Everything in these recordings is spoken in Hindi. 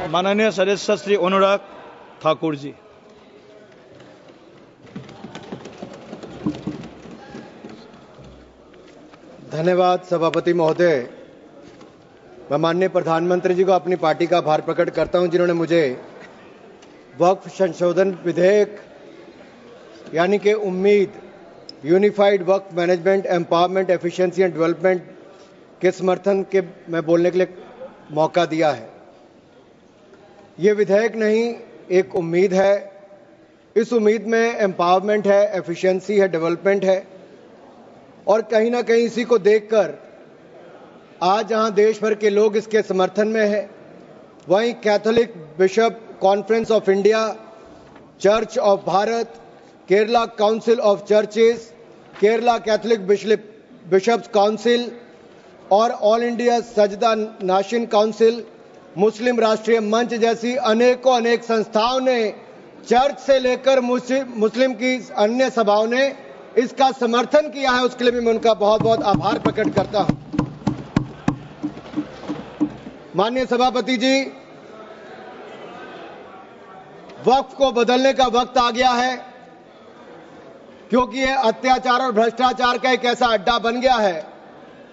माननीय सदस्य श्री अनुराग ठाकुर जी। धन्यवाद सभापति महोदय। मैं माननीय प्रधानमंत्री जी को अपनी पार्टी का आभार प्रकट करता हूं, जिन्होंने मुझे वक्फ संशोधन विधेयक यानी कि उम्मीद unified Waqf management empowerment efficiency and development के समर्थन के में बोलने के लिए मौका दिया है। ये विधेयक नहीं, एक उम्मीद है। इस उम्मीद में एम्पावरमेंट है, एफिशिएंसी है, डेवलपमेंट है और कहीं ना कहीं इसी को देखकर आज जहां देश भर के लोग इसके समर्थन में हैं, वहीं Catholic bishop conference of India, church of Bharat, Kerala council of churches, Kerala Catholic bishops council और ऑल इंडिया सजदा नाशन काउंसिल, मुस्लिम राष्ट्रीय मंच जैसी अनेक संस्थाओं ने, चर्च से लेकर मुस्लिम की अन्य सभाओं ने इसका समर्थन किया है। उसके लिए भी मैं उनका बहुत बहुत आभार प्रकट करता हूं। माननीय सभापति जी, वक्फ को बदलने का वक्त आ गया है, क्योंकि यह अत्याचार और भ्रष्टाचार का एक ऐसा अड्डा बन गया है।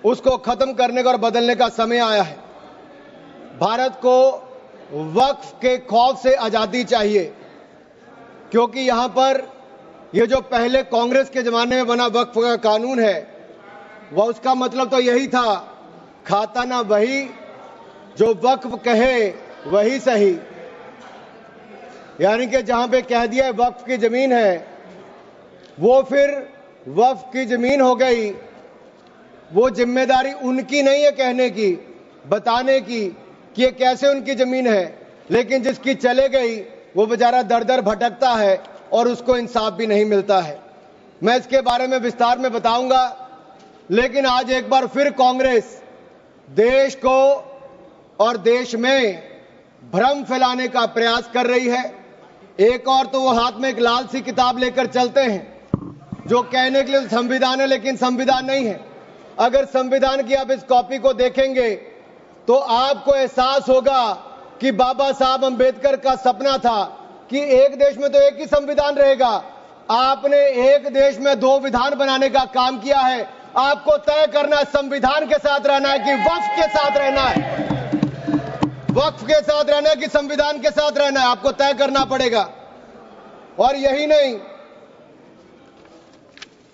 उसको खत्म करने का और बदलने का समय आया है। भारत को वक्फ के खौफ से आजादी चाहिए, क्योंकि यहां पर ये जो पहले कांग्रेस के जमाने में बना वक्फ का कानून है, वह उसका मतलब तो यही था, खाता ना वही जो वक्फ कहे वही सही। यानी कि जहां पे कह दिया वक्फ की जमीन है, वो फिर वक्फ की जमीन हो गई। वो जिम्मेदारी उनकी नहीं है कहने की, बताने की कि ये कैसे उनकी जमीन है, लेकिन जिसकी चले गई वो बेचारा दर दर भटकता है और उसको इंसाफ भी नहीं मिलता है। मैं इसके बारे में विस्तार में बताऊंगा, लेकिन आज एक बार फिर कांग्रेस देश को और देश में भ्रम फैलाने का प्रयास कर रही है। एक और तो वो हाथ में एक लाल सी किताब लेकर चलते हैं, जो कहने के लिए संविधान है लेकिन संविधान नहीं है। अगर संविधान की आप इस कॉपी को देखेंगे तो आपको एहसास होगा कि बाबा साहब अंबेडकर का सपना था कि एक देश में तो एक ही संविधान रहेगा। आपने एक देश में दो विधान बनाने का काम किया है। आपको तय करना है संविधान के साथ रहना है कि वक्फ के साथ रहना है, वक्फ के साथ रहना है कि संविधान के साथ रहना है, आपको तय करना पड़ेगा। और यही नहीं,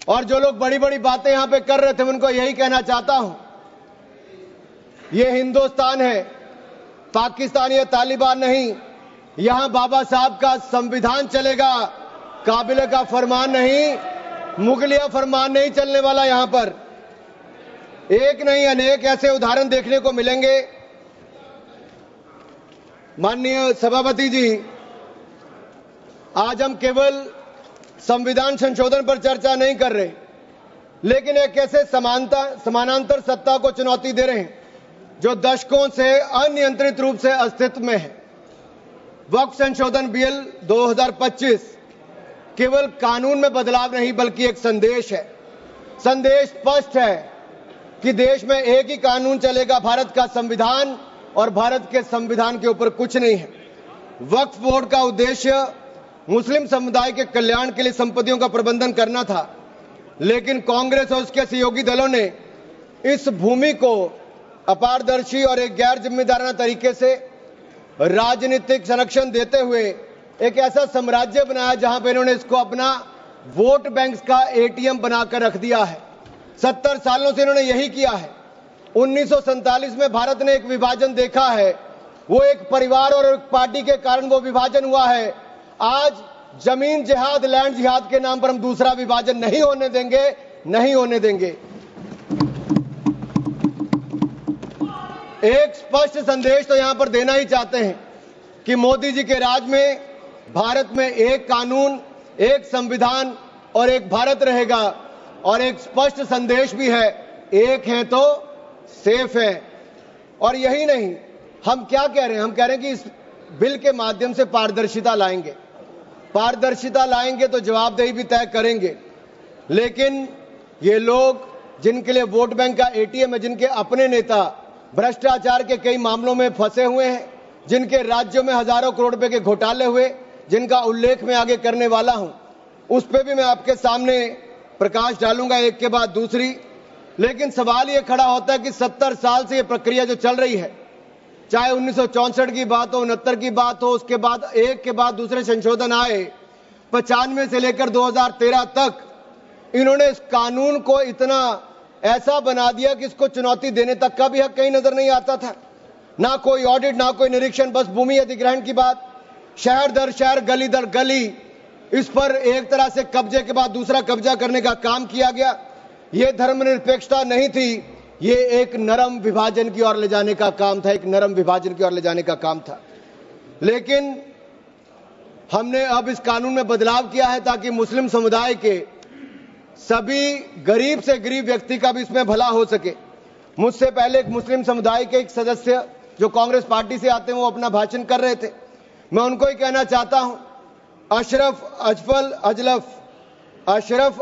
और जो लोग बड़ी बड़ी बातें यहां पे कर रहे थे, उनको यही कहना चाहता हूं, ये हिंदुस्तान है, पाकिस्तान या तालिबान नहीं। यहां बाबा साहब का संविधान चलेगा, काबिले का फरमान नहीं, मुगलिया फरमान नहीं चलने वाला। यहां पर एक नहीं अनेक ऐसे उदाहरण देखने को मिलेंगे। माननीय सभापति जी, आज हम केवल संविधान संशोधन पर चर्चा नहीं कर रहे, लेकिन एक ऐसे समानांतर सत्ता को चुनौती दे रहे हैं जो दशकों से अनियंत्रित रूप से अस्तित्व में है। वक्फ संशोधन बिल 2025 केवल कानून में बदलाव नहीं, बल्कि एक संदेश है। संदेश स्पष्ट है कि देश में एक ही कानून चलेगा, भारत का संविधान, और भारत के संविधान के ऊपर कुछ नहीं है। वक्फ बोर्ड का उद्देश्य मुस्लिम समुदाय के कल्याण के लिए संपत्तियों का प्रबंधन करना था, लेकिन कांग्रेस और उसके सहयोगी दलों ने इस भूमि को अपारदर्शी और एक गैर जिम्मेदाराना तरीके से राजनीतिक संरक्षण देते हुए एक ऐसा साम्राज्य बनाया जहां पर इन्होंने इसको अपना वोट बैंक का एटीएम बनाकर रख दिया है। 70 सालों से इन्होंने यही किया है। 1947 में भारत ने एक विभाजन देखा है, वो एक परिवार और एक पार्टी के कारण वो विभाजन हुआ है। आज जमीन जिहाद, लैंड जिहाद के नाम पर हम दूसरा विभाजन नहीं होने देंगे, नहीं होने देंगे। एक स्पष्ट संदेश तो यहां पर देना ही चाहते हैं कि मोदी जी के राज में भारत में एक कानून, एक संविधान और एक भारत रहेगा। और एक स्पष्ट संदेश भी है, एक है तो सेफ है। और यही नहीं, हम क्या कह रहे हैं, हम कह रहे हैं कि इस बिल के माध्यम से पारदर्शिता लाएंगे। पारदर्शिता लाएंगे तो जवाबदेही भी तय करेंगे। लेकिन ये लोग जिनके लिए वोट बैंक का एटीएम है, जिनके अपने नेता भ्रष्टाचार के कई मामलों में फंसे हुए हैं, जिनके राज्यों में हजारों करोड़ रुपए के घोटाले हुए, जिनका उल्लेख मैं आगे करने वाला हूं, उस पे भी मैं आपके सामने प्रकाश डालूंगा एक के बाद दूसरी। लेकिन सवाल ये खड़ा होता है कि 70 साल से ये प्रक्रिया जो चल रही है, चाहे 1964 की बात हो, 69 की बात हो, उसके बाद एक के बाद दूसरे संशोधन आए, 95 से लेकर 2013 तक इन्होंने इस कानून को इतना ऐसा बना दिया कि इसको चुनौती देने तक का भी हक कहीं नजर नहीं आता था। ना कोई ऑडिट, ना कोई निरीक्षण, बस भूमि अधिग्रहण की बात, शहर दर शहर, गली दर गली, इस पर एक तरह से कब्जे के बाद दूसरा कब्जा करने का काम किया गया। यह धर्मनिरपेक्षता नहीं थी, ये एक नरम विभाजन की ओर ले जाने का काम था, एक नरम विभाजन की ओर ले जाने का काम था। लेकिन हमने अब इस कानून में बदलाव किया है ताकि मुस्लिम समुदाय के सभी गरीब से गरीब व्यक्ति का भी इसमें भला हो सके। मुझसे पहले एक मुस्लिम समुदाय के एक सदस्य जो कांग्रेस पार्टी से आते हैं, वो अपना भाषण कर रहे थे। मैं उनको ही कहना चाहता हूं, अशरफ,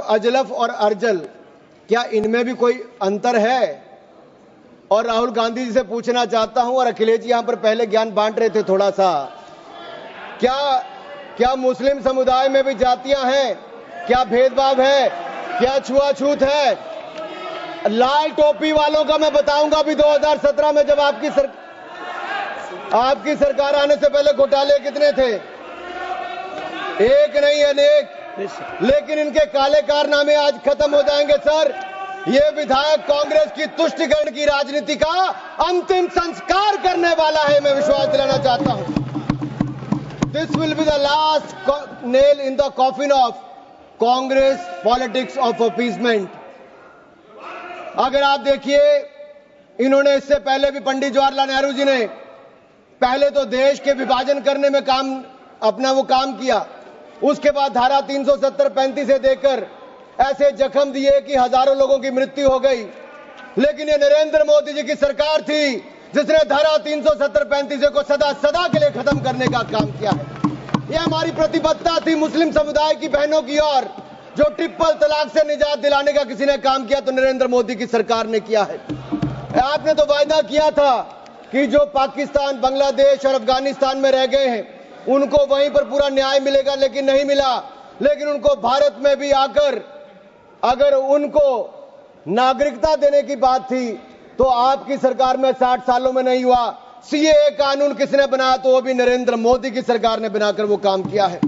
अजलफ और अर्जल, क्या इनमें भी कोई अंतर है? और राहुल गांधी जी से पूछना चाहता हूं, और अखिलेश जी यहां पर पहले ज्ञान बांट रहे थे थोड़ा सा, क्या मुस्लिम समुदाय में भी जातियां हैं? क्या भेदभाव है? क्या छुआछूत है? लाल टोपी वालों का मैं बताऊंगा भी 2017 में जब आपकी सरकार आने से पहले घोटाले कितने थे? एक नहीं अनेक। लेकिन इनके काले कारनामे आज खत्म हो जाएंगे सर। ये विधायक कांग्रेस की तुष्टिकरण की राजनीति का अंतिम संस्कार करने वाला है, मैं विश्वास दिलाना चाहता हूं। This will be the last nail in the coffin of Congress politics of appeasement. अगर आप देखिए, इन्होंने इससे पहले भी पंडित जवाहरलाल नेहरू जी ने पहले तो देश के विभाजन करने में अपना काम किया, उसके बाद धारा 370-35 से देकर ऐसे जख्म दिए कि हजारों लोगों की मृत्यु हो गई। लेकिन ये नरेंद्र मोदी जी की सरकार थी जिसने धारा 370-35 को सदा के लिए खत्म करने का काम किया है। यह हमारी प्रतिबद्धता थी मुस्लिम समुदाय की बहनों की ओर। जो ट्रिपल तलाक से निजात दिलाने का किसी ने काम किया तो नरेंद्र मोदी की सरकार ने किया है। आपने तो वायदा किया था कि जो पाकिस्तान, बांग्लादेश और अफगानिस्तान में रह गए हैं उनको वहीं पर पूरा न्याय मिलेगा, लेकिन नहीं मिला। लेकिन उनको भारत में भी आकर अगर उनको नागरिकता देने की बात थी तो आपकी सरकार में 60 सालों में नहीं हुआ। सीएए कानून किसने बनाया? तो वो भी नरेंद्र मोदी की सरकार ने बनाकर वो काम किया है।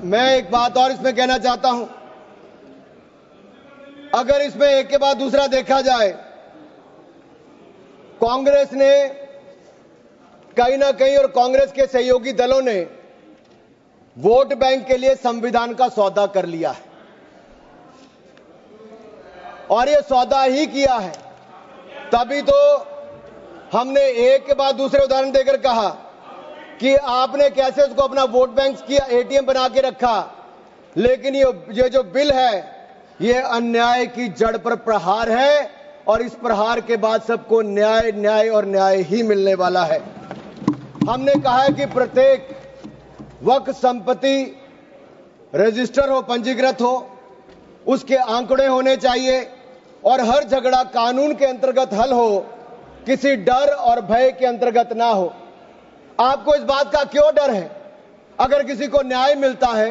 मैं एक बात और इसमें कहना चाहता हूं, अगर इसमें एक के बाद दूसरा देखा जाए, कांग्रेस ने कहीं ना कहीं और कांग्रेस के सहयोगी दलों ने वोट बैंक के लिए संविधान का सौदा कर लिया है, और ये सौदा ही किया है। तभी तो हमने एक के बाद दूसरे उदाहरण देकर कहा कि आपने कैसे उसको अपना वोट बैंक किया, एटीएम बना के रखा। लेकिन ये जो बिल है, ये अन्याय की जड़ पर प्रहार है, और इस प्रहार के बाद सबको न्याय, न्याय और न्याय ही मिलने वाला है। हमने कहा है कि प्रत्येक वक्फ संपत्ति रजिस्टर हो, पंजीकृत हो, उसके आंकड़े होने चाहिए, और हर झगड़ा कानून के अंतर्गत हल हो, किसी डर और भय के अंतर्गत ना हो। आपको इस बात का क्यों डर है? अगर किसी को न्याय मिलता है,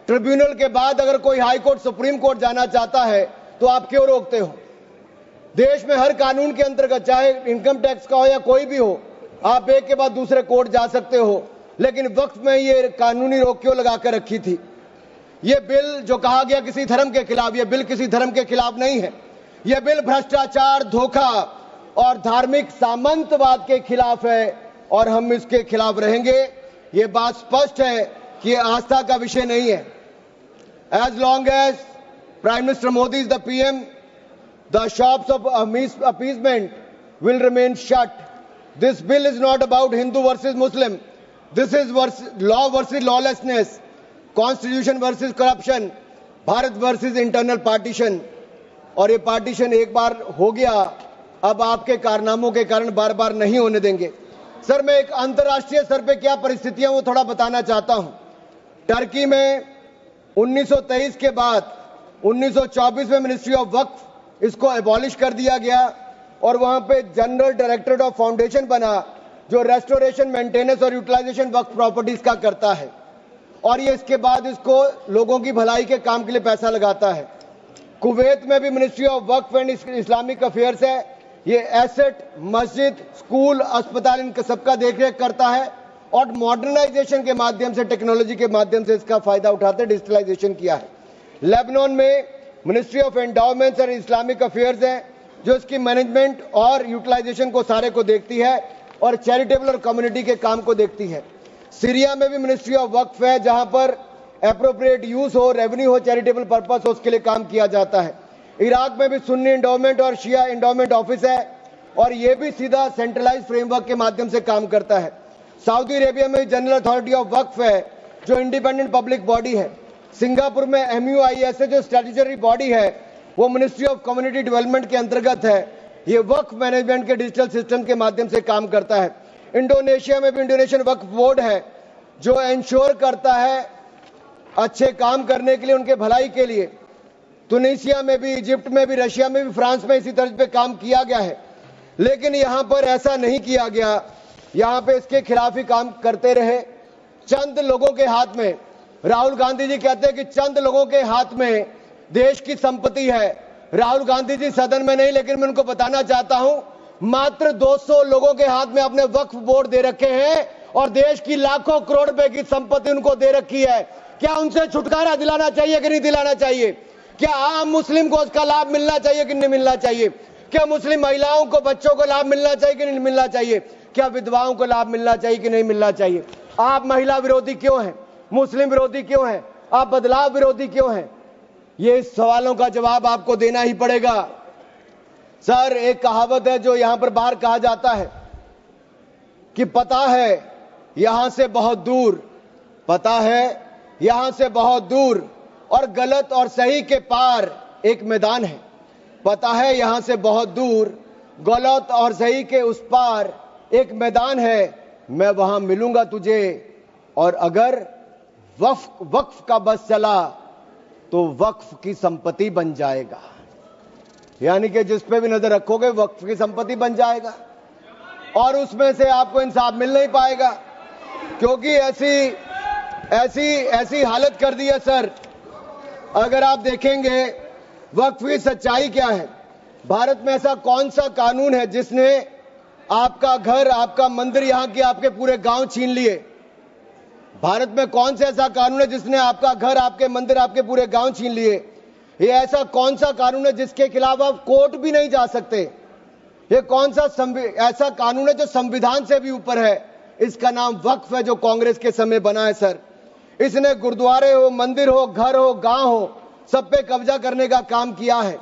ट्रिब्यूनल के बाद अगर कोई हाई कोर्ट, सुप्रीम कोर्ट जाना चाहता है तो आप क्यों रोकते हो? देश में हर कानून के अंतर्गत, चाहे इनकम टैक्स का हो या कोई भी हो, आप एक के बाद दूसरे कोर्ट जा सकते हो। लेकिन वक्फ में ये कानूनी रोक क्यों लगाकर रखी थी? ये बिल जो कहा गया किसी धर्म के खिलाफ, ये बिल किसी धर्म के खिलाफ नहीं है। यह बिल भ्रष्टाचार, धोखा और धार्मिक सामंतवाद के खिलाफ है, और हम इसके खिलाफ रहेंगे। ये बात स्पष्ट है कि आस्था का विषय नहीं है। As long as prime minister Modi is the PM, the shops of appeasement will remain shut. This bill is not about Hindu versus Muslim. This is law versus lawlessness, constitution versus corruption, Bharat versus internal partition. और ये पार्टीशन एक बार हो गया, अब आपके कारनामों के कारण बार बार नहीं होने देंगे। सर, मैं एक अंतर्राष्ट्रीय स्तर पे क्या परिस्थितियां वो थोड़ा बताना चाहता हूं। टर्की में 1923 के बाद 1924 में मिनिस्ट्री ऑफ वक्फ इसको एबॉलिश कर दिया गया, और वहां पे जनरल डायरेक्टरेट ऑफ फाउंडेशन बना, जो रेस्टोरेशन, मेंटेनेंस और यूटिलाइजेशन वक्फ प्रॉपर्टीज का करता है, और ये इसके बाद इसको लोगों की भलाई के काम के लिए पैसा लगाता है। कुवैत में भी ministry of Waqf and Islamic affairs है, ये एसेट, मस्जिद, स्कूल, अस्पताल, इन सबका देखरेख करता है और मॉडर्नाइजेशन के माध्यम से, टेक्नोलॉजी के माध्यम से इसका फायदा उठाते डिजिटलाइजेशन किया है। लेबनान में ministry of endowments and Islamic affairs है, जो इसकी मैनेजमेंट और यूटिलाइजेशन को सारे को देखती है और चैरिटेबल और कम्युनिटी के काम को देखती है। सीरिया में भी मिनिस्ट्री ऑफ वक्फ है, जहां पर एप्रोप्रिएट यूज हो, रेवेन्यू हो, चैरिटेबल पर्पस हो, उसके लिए काम किया जाता है। इराक में भी सुन्नी एंडोमेंट और शिया एंडोमेंट ऑफिस है और यह भी सीधा सेंट्रलाइज फ्रेमवर्क के माध्यम से काम करता है। सऊदी अरेबिया में जनरल अथॉरिटी ऑफ वक्फ है, जो इंडिपेंडेंट पब्लिक बॉडी है। सिंगापुर में MUIS है, जो स्टैट्यूटरी बॉडी है, वो मिनिस्ट्री ऑफ कम्युनिटी डेवलपमेंट के अंतर्गत है। ये वक्फ मैनेजमेंट के डिजिटल सिस्टम के माध्यम से काम करता है। इंडोनेशिया में भी इंडोनेशियन वक्फ बोर्ड है, जो इंश्योर करता है अच्छे काम करने के लिए, उनके भलाई के लिए। तुनिसिया में भी, इजिप्ट में भी, रशिया में भी, फ्रांस में इसी तर्ज पे काम किया गया है, लेकिन यहां पर ऐसा नहीं किया गया। यहां पे इसके खिलाफ ही काम करते रहे। चंद लोगों के हाथ में, राहुल गांधी जी कहते हैं कि चंद लोगों के हाथ में देश की संपत्ति है। राहुल गांधी जी सदन में नहीं, लेकिन मैं उनको बताना चाहता हूं, मात्र 200 लोगों के हाथ में अपने वक्फ बोर्ड दे रखे हैं और देश की लाखों करोड़ रुपए की संपत्ति उनको दे रखी है। क्या उनसे छुटकारा दिलाना चाहिए कि नहीं दिलाना चाहिए? क्या आम मुस्लिम को उसका लाभ मिलना चाहिए कि नहीं मिलना चाहिए? क्या मुस्लिम महिलाओं को, बच्चों को लाभ मिलना चाहिए कि नहीं मिलना चाहिए? क्या विधवाओं को लाभ मिलना चाहिए कि नहीं मिलना चाहिए? आप महिला विरोधी क्यों हैं? मुस्लिम विरोधी क्यों हैं? आप बदलाव विरोधी क्यों हैं? ये सवालों का जवाब आपको देना ही पड़ेगा। सर, एक कहावत है जो यहां पर बाहर कहा जाता है कि पता है यहां से बहुत दूर, पता है यहां से बहुत दूर और गलत और सही के पार एक मैदान है। पता है यहां से बहुत दूर, गलत और सही के उस पार एक मैदान है। मैं वहां मिलूंगा तुझे, और अगर वक्फ का बस चला तो वक्फ की संपत्ति बन जाएगा। यानी कि जिस पे भी नजर रखोगे वक्फ की संपत्ति बन जाएगा और उसमें से आपको इंसाफ मिल नहीं पाएगा, क्योंकि ऐसी हालत कर दी है। सर, अगर आप देखेंगे वक्फ की सच्चाई क्या है, भारत में ऐसा कौन सा कानून है जिसने आपका घर, आपका मंदिर, यहां के आपके पूरे गांव छीन लिए? भारत में कौन सा ऐसा कानून है जिसने आपका घर, आपके मंदिर, आपके पूरे गांव छीन लिए? ये ऐसा कौन सा कानून है जिसके खिलाफ आप कोर्ट भी नहीं जा सकते? ये कौन सा ऐसा कानून है जो संविधान से भी ऊपर है? इसका नाम वक्फ है, जो कांग्रेस के समय बना है। सर, इसने गुरुद्वारे हो, मंदिर हो, घर हो, गांव हो, सब पे कब्जा करने का काम किया है।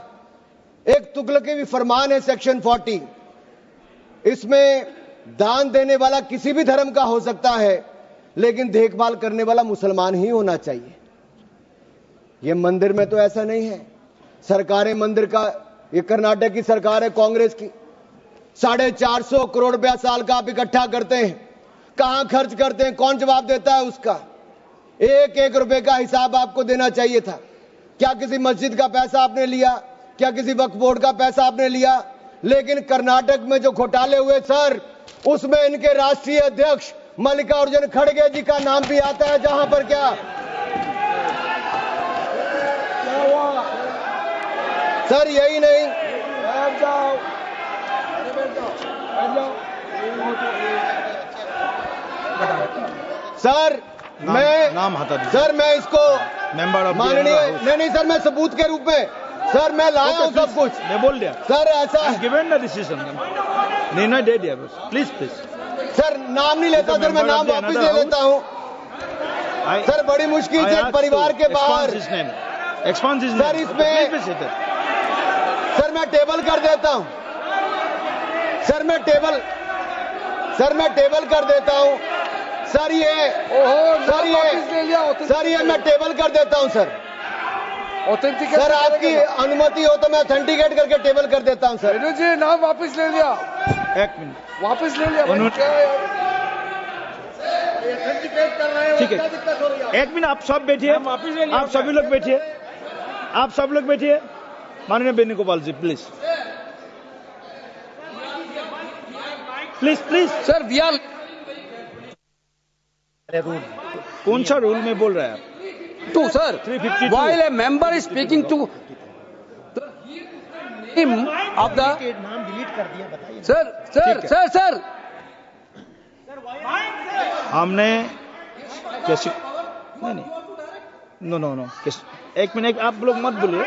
एक तुगलकी भी फरमान है, सेक्शन 40, इसमें दान देने वाला किसी भी धर्म का हो सकता है, लेकिन देखभाल करने वाला मुसलमान ही होना चाहिए। ये मंदिर में तो ऐसा नहीं है। सरकारें मंदिर का, ये कर्नाटक की सरकार है कांग्रेस की, 450 करोड़ रुपया साल का आप इकट्ठा करते हैं, कहां खर्च करते हैं? कौन जवाब देता है उसका? एक एक रुपए का हिसाब आपको देना चाहिए था। क्या किसी मस्जिद का पैसा आपने लिया? क्या किसी वक्फ बोर्ड का पैसा आपने लिया? लेकिन कर्नाटक में जो घोटाले हुए सर, उसमें इनके राष्ट्रीय अध्यक्ष मल्लिकार्जुन खड़गे जी का नाम भी आता है, जहां पर क्या सर, यही नहीं, सर नाम हटा दीजिए। सर मैं इसको मेंबर ऑफ माननीय, नहीं सर, मैं सबूत के रूप में सर मैं लाया हूं सब कुछ। मैं बोल दिया सर, ऐसा गिवन द डिसीजन, निर्णय दे दिया बस। प्लीज सर, नाम नहीं लेता सर, मैं नाम वापस ले लेता हूं सर। बड़ी मुश्किल से परिवार के बाहर सर, इसमें सर मैं टेबल कर देता हूं सर, मैं टेबल कर देता हूं सर। ये मैं टेबल कर देता हूं सर। सर, आपकी अनुमति हो तो मैं ऑथेंटिकेट करके टेबल कर देता हूं सर। जी, नाम वापस ले लिया, एक मिनट वापस ले लिया। ठीक है, एक मिनट आप सब बैठिए, आप सभी लोग बैठिए, आप सब लोग बैठिए। माननीय Venugopal ji please. Please please sir we are कौन सा रूल में बोल रहा है आप? To sir 352. while a member is speaking to him of the नाम डिलीट कर दिया, बताइए। sir ठीक है। sir हमने कैसे नहीं नो नो नो एक मिनट आप लोग मत बोलिए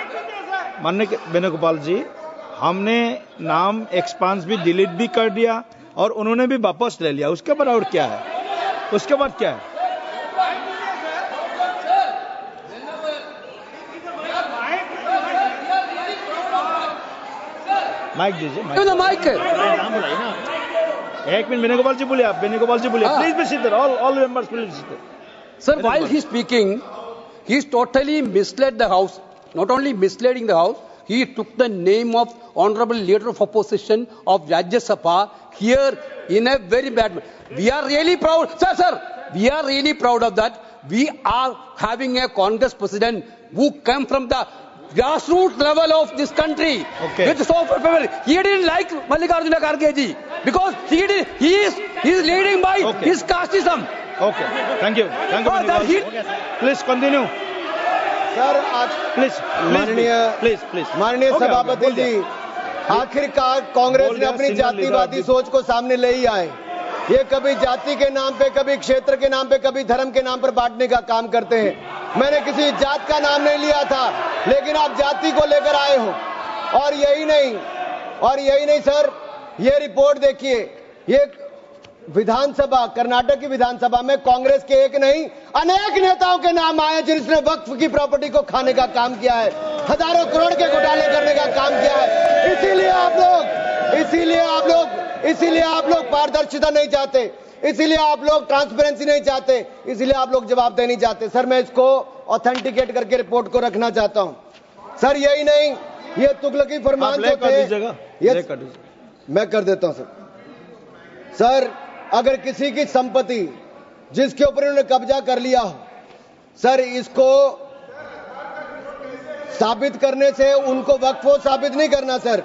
माननीय वेणुगोपाल जी, हमने नाम एक्सपांस भी डिलीट भी कर दिया और उन्होंने भी वापस ले लिया। उसके बाद और क्या है? उसके बाद क्या है? माइक दीजिए the mic नाम बुलाइए ना। एक मिनट वेणुगोपाल जी बोलिए, आप वेणुगोपाल जी बोलिए, हाँ। Please be sit all members please sit. sir while he is speaking he is totally misled the house, not only misleading the house, he took the name of honorable leader of opposition of Rajya Sabha here in a very bad way. We are really proud sir we are really proud of that. We are having a Congress president who came from the grassroots level of this country. Okay. With so people, he didn't like Mallikarjuna Kharge ji because he is leading by Okay. his casteism. Okay thank you that he- please continue sir आज प्लीज प्लीज माननीय सभापति जी, आखिरकार कांग्रेस ने अपनी जातिवादी सोच को सामने ले ही आए। ये कभी जाति के नाम पे, कभी क्षेत्र के नाम पे, कभी धर्म के नाम पर बांटने का काम करते हैं। मैंने किसी जात का नाम नहीं लिया था, लेकिन आप जाति को लेकर आए हो। और यही नहीं सर, ये रिपोर्ट देखिए, ये विधानसभा, कर्नाटक की विधानसभा में कांग्रेस के एक नहीं अनेक नेताओं के नाम आए जिन्होंने वक्फ की प्रॉपर्टी को खाने का काम किया है, हजारों करोड़ के घोटाले करने का काम किया है। इसीलिए आप लोग पारदर्शिता नहीं चाहते, इसीलिए आप लोग ट्रांसपेरेंसी नहीं चाहते, इसीलिए आप लोग जवाबदेही नहीं चाहते। सर मैं इसको ऑथेंटिकेट करके रिपोर्ट को रखना चाहता हूं। सर यही नहीं, ये तुगलकी फरमान जो थे, मैं कर देता हूं सर, अगर किसी की संपत्ति जिसके ऊपर उन्होंने कब्जा कर लिया हो, सर इसको साबित करने से उनको वक्फ साबित नहीं करना सर।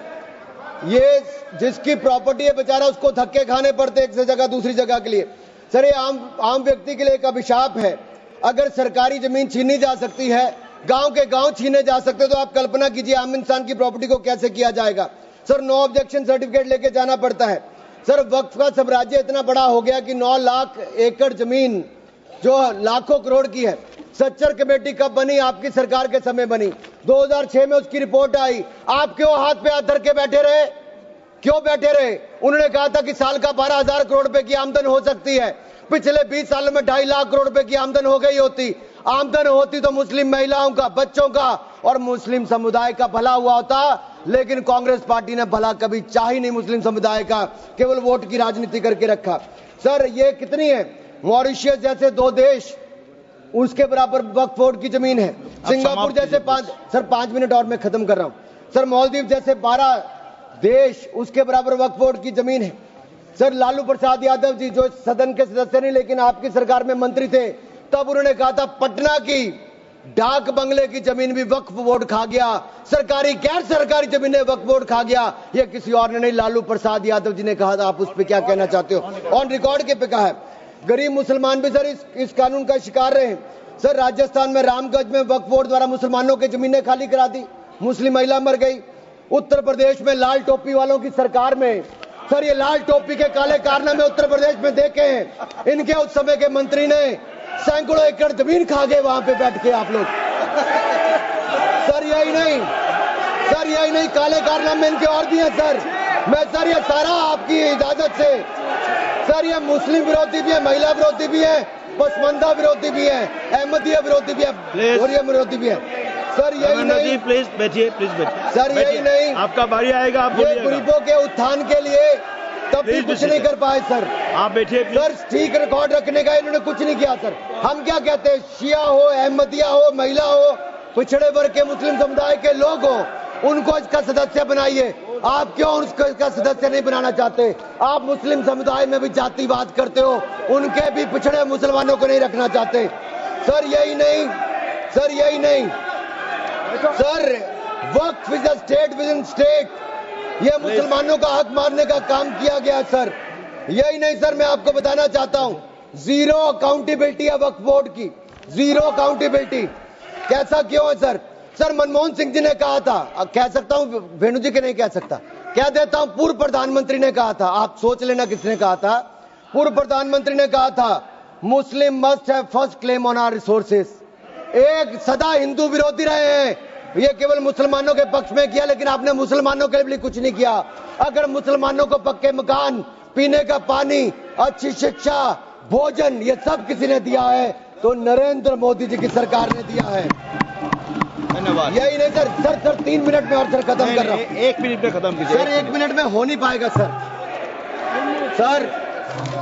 ये जिसकी प्रॉपर्टी है बेचारा, उसको धक्के खाने पड़ते एक से जगह दूसरी जगह के लिए। सर ये आम व्यक्ति के लिए एक अभिशाप है। अगर सरकारी जमीन छीनी जा सकती है, गांव के गांव छीने जा सकते, तो आप कल्पना कीजिए आम इंसान की प्रॉपर्टी को कैसे किया जाएगा। सर नो ऑब्जेक्शन सर्टिफिकेट लेके जाना पड़ता है। सर वक्फ का साम्राज्य इतना बड़ा हो गया कि 9 लाख एकड़ जमीन जो लाखों करोड़ की है। सच्चर कमेटी कब बनी? आपकी सरकार के समय बनी। 2006 में उसकी रिपोर्ट आई। आप क्यों हाथ पे हाथ धर के बैठे रहे? क्यों बैठे रहे? उन्होंने कहा था कि साल का 12,000 करोड़ रुपए की आमदन हो सकती है। पिछले 20 सालों में 2.5 लाख करोड़ रुपए की आमदन हो गई होती। आमदन होती तो मुस्लिम महिलाओं का, बच्चों का और मुस्लिम समुदाय का भला हुआ होता, लेकिन कांग्रेस पार्टी ने भला कभी चाह ही नहीं मुस्लिम समुदाय का, केवल वोट की राजनीति करके रखा। सर ये कितनी है? मॉरिशियस जैसे 2 देश, उसके बराबर वक्फ बोर्ड की जमीन है। सिंगापुर जैसे 5 मिनट और मैं खत्म कर रहा हूं। सर मालदीव जैसे 12 देश, उसके बराबर वक्फ बोर्ड की जमीन है। सर लालू प्रसाद यादव जी जो सदन के सदस्य नहीं लेकिन आपकी सरकार में मंत्री थे, तब उन्होंने कहा था पटना की डाक बंगले की जमीन भी वक्फ बोर्ड खा गया, सरकारी गैर सरकारी जमीनें वक्फ बोर्ड खा गया। ये किसी और ने नहीं, लालू प्रसाद यादव जी ने कहा था। आप उस पर क्या कहना चाहते हो? ऑन रिकॉर्ड के पे कहा है। गरीब मुसलमान भी सर इस कानून का शिकार रहे। सर राजस्थान में रामगंज में वक्फ बोर्ड द्वारा मुसलमानों की जमीनें खाली करा दी, मुस्लिम महिला मर गई। उत्तर प्रदेश में लाल टोपी वालों की सरकार में, सर ये लाल टोपी के काले कारनामे उत्तर प्रदेश में देखे हैं। इनके उस समय के मंत्री ने सैकड़ों एकड़ जमीन खा गए वहां पे बैठ के आप लोग। सर यही नहीं, काले कारनामे इनके और भी हैं सर। मैं सर ये सारा आपकी इजाजत से, सर ये मुस्लिम विरोधी भी है, महिला विरोधी भी है, पसमंदा विरोधी भी है, अहमदिया विरोधी भी है, गोरिया विरोधी भी है। सर यही नहीं, प्लीज बैठिए सर यही नहीं, आपका बारी आएगा, आप ये गरीबों के उत्थान के लिए तब भी कुछ नहीं कर पाए सर। आप बैठिए सर ठीक रिकॉर्ड रखने का इन्होंने कुछ नहीं किया सर। हम क्या कहते हैं, शिया हो, अहमदिया हो, महिला हो, पिछड़े वर्ग के मुस्लिम समुदाय के लोग हो, उनको इसका सदस्य बनाइए। आप क्यों उसको इसका सदस्य नहीं बनाना चाहते? आप मुस्लिम समुदाय में भी जातिवाद करते हो, उनके भी पिछड़े मुसलमानों को नहीं रखना चाहते। सर यही नहीं, sir Waqf is a state with in state. ये मुसलमानों का हक मारने का काम किया गया सर। यही नहीं सर, मैं आपको बताना चाहता हूं, जीरो अकाउंटेबिलिटी है वक्फ बोर्ड की, जीरो अकाउंटेबिलिटी। कैसा क्यों है सर? सर मनमोहन सिंह जी ने कहा था, कह सकता हूं, वेणु जी के नहीं कह सकता, कह देता हूं, पूर्व प्रधानमंत्री ने कहा था, आप सोच लेना किसने कहा था। पूर्व प्रधानमंत्री ने कहा था, Muslim must have first claim on our resources. एक सदा हिंदू विरोधी रहे हैं, ये केवल मुसलमानों के पक्ष में किया, लेकिन आपने मुसलमानों के लिए कुछ नहीं किया। अगर मुसलमानों को पक्के मकान, पीने का पानी, अच्छी शिक्षा, भोजन, ये सब किसी ने दिया है तो नरेंद्र मोदी जी की सरकार ने दिया है। धन्यवाद। यही नहीं सर, सर 3 मिनट में और सर खत्म कर रहा हूं। 1 मिनट में खत्म कीजिए। सर 1 मिनट में हो नहीं पाएगा सर।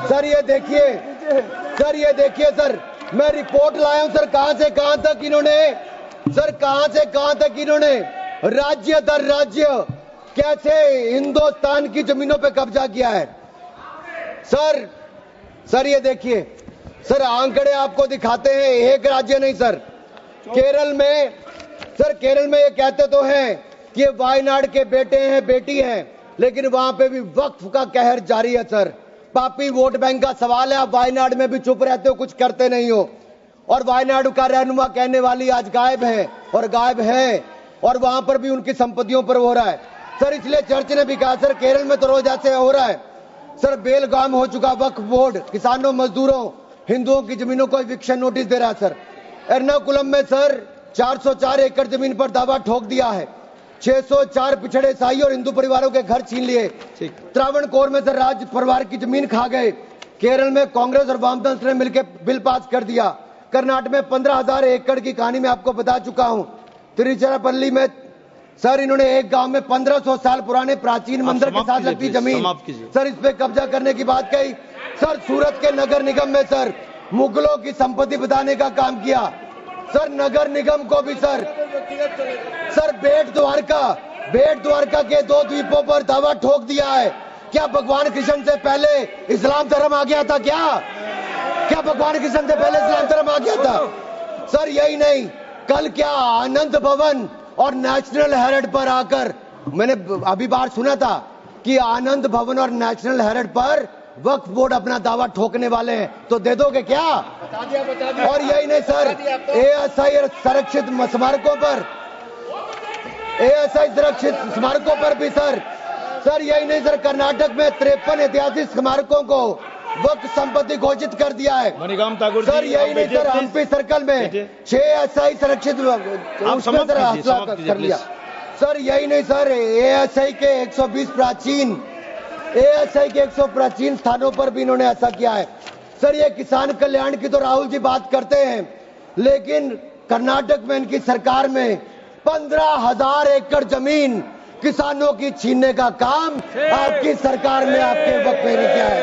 सर ये देखिए, सर ये देखिए सर, मैं रिपोर्ट लाया हूं सर, कहां से कहां तक इन्होंने, सर कहां से कहां तक इन्होंने राज्य दर राज्य कैसे हिंदुस्तान की जमीनों पे कब्जा किया है। सर ये देखिए सर, आंकड़े आपको दिखाते हैं, एक राज्य नहीं सर, केरल में, सर केरल में ये कहते तो हैं कि ये वायनाड के बेटे हैं, बेटी हैं, लेकिन वहां पे भी वक्फ का कहर जारी है सर। पापी वोट बैंक का सवाल है, आप वायनाड में भी चुप रहते हो, कुछ करते नहीं हो, और वायनाड का रहनुमा कहने वाली आज गायब है, और गायब है, और वहां पर भी उनकी संपत्तियों पर हो रहा है सर। इसलिए चर्च ने भी कहा सर, केरल में तो रोज ऐसे हो रहा है सर, बेलगाम हो चुका वक्फ बोर्ड, किसानों, मजदूरों, हिंदुओं की जमीनों को इविक्शन नोटिस दे रहा है सर। एर्नाकुलम में सर 404 एकड़ जमीन पर दावा ठोक दिया है, 604 पिछड़े ईसाई और हिंदू परिवारों के घर छीन लिए। त्रावणकोर में सर राज परिवार की जमीन खा गए। केरल में कांग्रेस और वामदल ने मिलकर बिल पास कर दिया। कर्नाटक में 15,000 एकड़ की कहानी मैं आपको बता चुका हूं। तिरुचिरापल्ली में सर इन्होंने एक गांव में 1500 साल पुराने प्राचीन मंदिर के साथ लगती जमीन सर, इस पे कब्जा करने की बात कही सर। सूरत के नगर निगम में सर मुगलों की संपत्ति बताने का काम किया सर। नगर निगम को भी सर बेट द्वारका के 2 द्वीपों पर दावा ठोक दिया है। क्या भगवान कृष्ण से पहले इस्लाम धर्म आ गया था? क्या भगवान कृष्ण से पहले इस्लाम धर्म आ गया था सर? यही नहीं, कल क्या आनंद भवन और नेशनल हेरिटेज पर आकर, मैंने अभी बार सुना था कि आनंद भवन और नेशनल हेरिटेज पर वक्फ बोर्ड अपना दावा ठोकने वाले हैं, तो दे दोगे क्या? बता दिया। और यही नहीं सर, एएसआई संरक्षित स्मारकों पर, एएसआई सुरक्षित स्मारकों पर भी सर यही नहीं सर, कर्नाटक में 53 ऐतिहासिक स्मारकों को वक्फ संपत्ति घोषित कर दिया है। मणिकाम ठाकुर सर यही नहीं सर, हम्पी सर्कल में 6 ऐसा संरक्षित कर लिया सर। यही नहीं सर, एएसआई के 120 प्राचीन स्थानों पर भी इन्होंने ऐसा किया है सर। ये किसान कल्याण की तो राहुल जी बात करते हैं, लेकिन कर्नाटक में इनकी सरकार में 15,000 एकड़ जमीन किसानों की छीनने का काम आपकी सरकार में आपके वक्त में किया है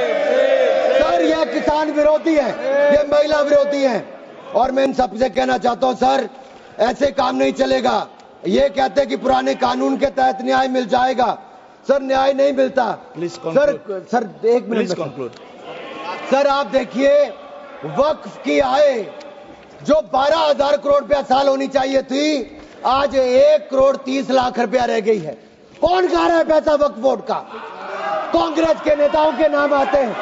सर। ये किसान विरोधी है, ये महिला विरोधी है, और मैं इन सबसे कहना चाहता हूं सर, ऐसे काम नहीं चलेगा। ये कहते हैं कि पुराने कानून के तहत न्याय मिल जाएगा सर, न्याय नहीं मिलता सर 1 मिनट कंक्लूड सर। आप देखिए, वक्फ की आय जो 12,000 करोड़ रुपया साल होनी चाहिए थी, आज 1 करोड़ 30 लाख रुपया रह गई है। कौन खा रहा है पैसा वक्फ बोर्ड का? कांग्रेस के नेताओं के नाम आते हैं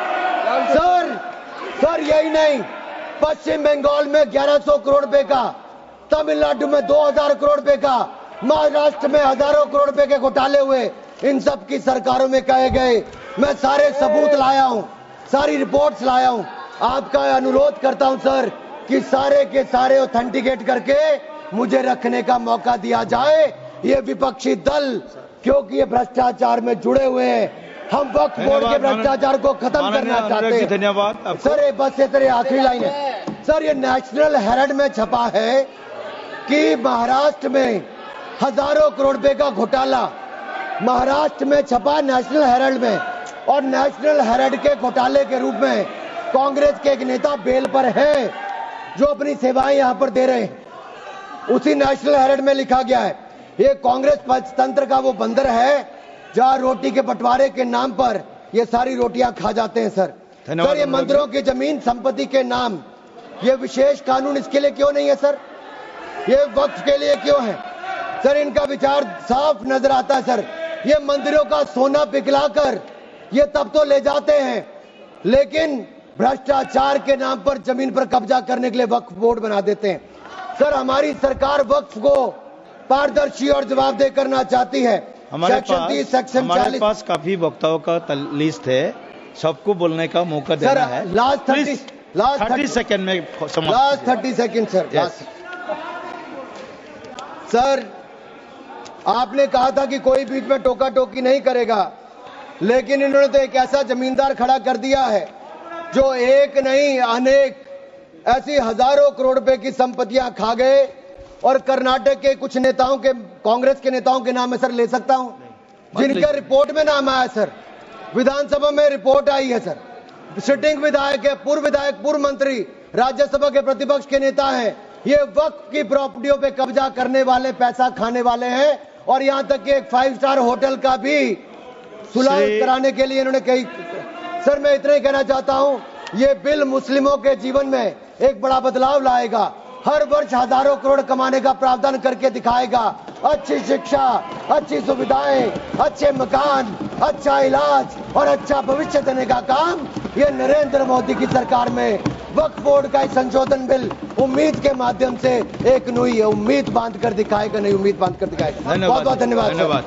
सर। यही नहीं, पश्चिम बंगाल में 1100 करोड़ रुपए का, तमिलनाडु में 2000 करोड़ रुपए का, महाराष्ट्र में हजारों करोड़ रुपए के घोटाले हुए। इन सब की सरकारों में कहे गए, मैं सारे सबूत लाया हूं, सारी रिपोर्ट्स लाया हूं। आपका अनुरोध करता हूं सर कि सारे के सारे ऑथेंटिकेट करके मुझे रखने का मौका दिया जाए। ये विपक्षी दल, क्योंकि ये भ्रष्टाचार में जुड़े हुए हैं, हम वक्फ बोर्ड के भ्रष्टाचार को खत्म करना चाहते हैं। धन्यवाद सर। बस ये तेरे आखिरी लाइन है सर, ये नेशनल हेरिटेज में छपा है कि महाराष्ट्र में हजारों करोड़ रुपए का घोटाला, महाराष्ट्र में छपा नेशनल हेरिटेज में, और नेशनल हेरिटेज के घोटाले के रूप में कांग्रेस के एक नेता बेल पर है जो अपनी सेवाएं यहां पर दे रहे हैं। उसी नेशनल हेरिटेज में लिखा गया है, ये कांग्रेस पंचतंत्र का वो बंदर है जहां रोटी के बंटवारे के नाम पर ये सारी रोटियां खा जाते हैं सर। सर ये मंदिरों की जमीन संपत्ति के नाम, ये विशेष कानून इसके लिए क्यों नहीं है सर? ये वक्फ के लिए क्यों है सर? इनका विचार साफ नजर आता है सर। ये मंदिरों का सोना पिघलाकर ये तब तो ले जाते हैं लेकिन भ्रष्टाचार के नाम पर जमीन पर कब्जा करने के लिए वक्फ बोर्ड बना देते हैं। सर, हमारी सरकार वक्फ को पारदर्शी और जवाबदेह करना चाहती है। हमारे सेक्शन 40 पास काफी वक्ताओं का लिस्ट है, सबको बोलने का मौका देना है। लास्ट 30 सेकंड में last 30 second sir. Yes. Sir, आपने कहा था कि कोई बीच में टोका टोकी नहीं करेगा, लेकिन इन्होंने तो एक ऐसा जमींदार खड़ा कर दिया है जो एक नहीं अनेक ऐसी हजारों करोड़ रुपए की संपत्तियां खा गए। और कर्नाटक के कुछ नेताओं के, कांग्रेस के नेताओं के नाम है सर, ले सकता हूं, जिनके रिपोर्ट में नाम आया सर, विधानसभा में रिपोर्ट आई है सर। सिटिंग विधायक है, पूर्व विधायक, पूर्व मंत्री, राज्यसभा के प्रतिपक्ष के नेता हैं। ये वक्फ की प्रॉपर्टियों पे कब्जा करने वाले, पैसा खाने वाले हैं। और यहां तक कि एक 5 स्टार होटल का भी सुलह कराने के लिए इन्होंने कही। सर, मैं इतना ही कहना चाहता हूं, ये बिल मुस्लिमों के जीवन में एक बड़ा बदलाव लाएगा। हर वर्ष हजारों करोड़ कमाने का प्रावधान करके दिखाएगा। अच्छी शिक्षा, अच्छी सुविधाएं, अच्छे मकान, अच्छा इलाज और अच्छा भविष्य देने का काम ये नरेंद्र मोदी की सरकार में वक्फ बोर्ड का संशोधन बिल उम्मीद के माध्यम से एक नई उम्मीद बांध कर दिखाएगा, नई उम्मीद बांध कर दिखाएगा। बहुत बहुत धन्यवाद।